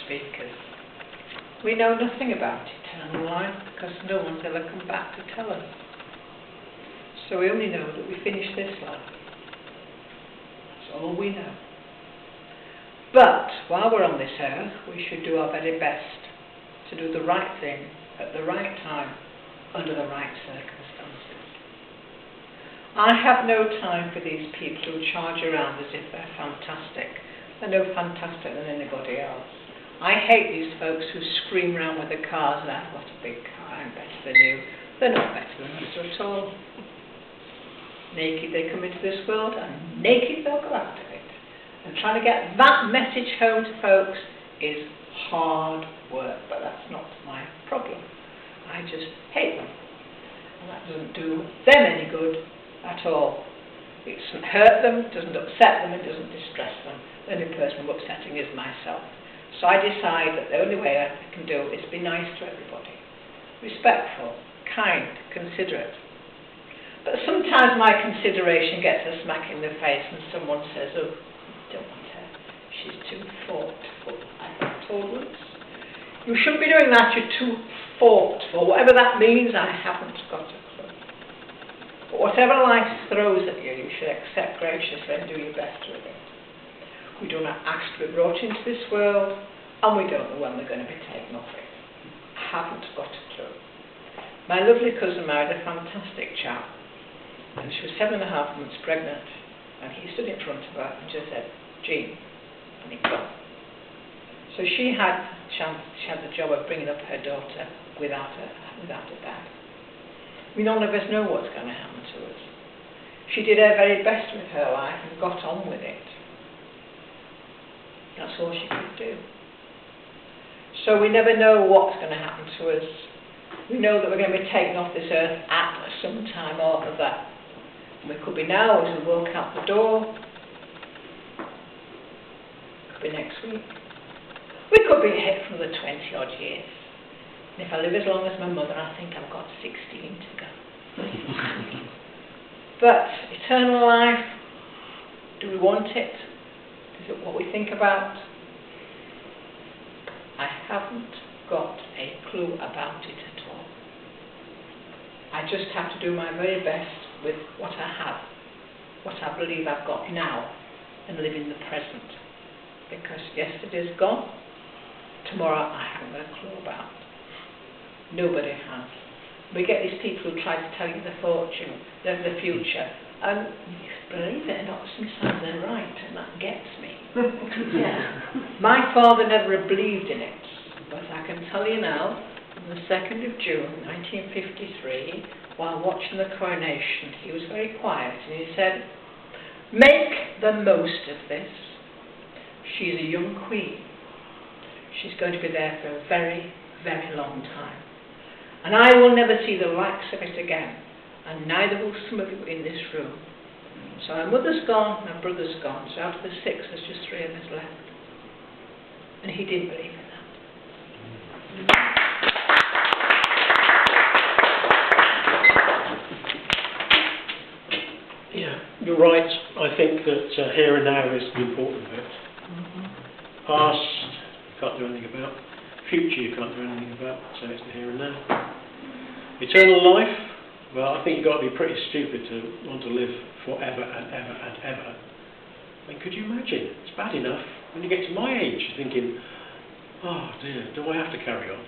speakers. We know nothing about eternal life because no one's ever come back to tell us. So we only know that we finish this life. That's all we know. But while we're on this earth, we should do our very best to do the right thing at the right time, under the right circumstances. I have no time for these people who charge around as if they're fantastic. They're no faster than anybody else. I hate these folks who scream around with their cars and I've got a big car, I'm better than you. They're not better than us at all. Naked they come into this world and naked they'll go out of it. And trying to get that message home to folks is hard work, but that's not my problem. I just hate them. And that doesn't do them any good at all. It doesn't hurt them, doesn't upset them, and doesn't distress them. The only person I'm upsetting is myself. So I decide that the only way I can do is be nice to everybody. Respectful, kind, considerate. But sometimes my consideration gets a smack in the face and someone says, oh, don't want her. She's too thoughtful. I've been told once. You shouldn't be doing that, you're too thoughtful. Whatever that means, I haven't got a clue. But whatever life throws at you, you should accept graciously and do your best with it. We do not ask to be brought into this world, and we don't know when we're going to be taken off it. I haven't got a clue. My lovely cousin married a fantastic chap, and she was 7.5 months pregnant, and he stood in front of her and just said, Jean, and he'd gone. So she had the job of bringing up her daughter without a dad. None of us know what's going to happen to us. She did her very best with her life and got on with it. That's all she could do. So we never know what's going to happen to us. We know that we're going to be taken off this earth at some time or other. And we could be now as we walk out the door. Could be next week. We could be hit from the 20-odd years. And if I live as long as my mother, I think I've got 16 to go. But eternal life, do we want it? Is it what we think about? I haven't got a clue about it at all. I just have to do my very best with what I have, what I believe I've got now, and live in the present. Because yesterday's gone, tomorrow I haven't got a clue about. Nobody has. We get these people who try to tell you the fortune, the future, and believe it or not, sometimes they're right, and that gets me. Yeah. My father never believed in it, but I can tell you now, on the 2nd of June 1953, while watching the coronation, he was very quiet, and he said, make the most of this. She's a young queen. She's going to be there for a very, very long time. And I will never see the likes of it again, and neither will some of you in this room. So my mother's gone, my brother's gone, so out of the 6 there's just 3 of us left. And he didn't believe in that. Yeah, you're right. I think that here and now is the important bit. Past, you can't do anything about. Future, you can't do anything about. So it's the here and now. Eternal life, well, I think you've got to be pretty stupid to want to live forever and ever and ever. I mean, could you imagine? It's bad enough when you get to my age, thinking, oh dear, do I have to carry on?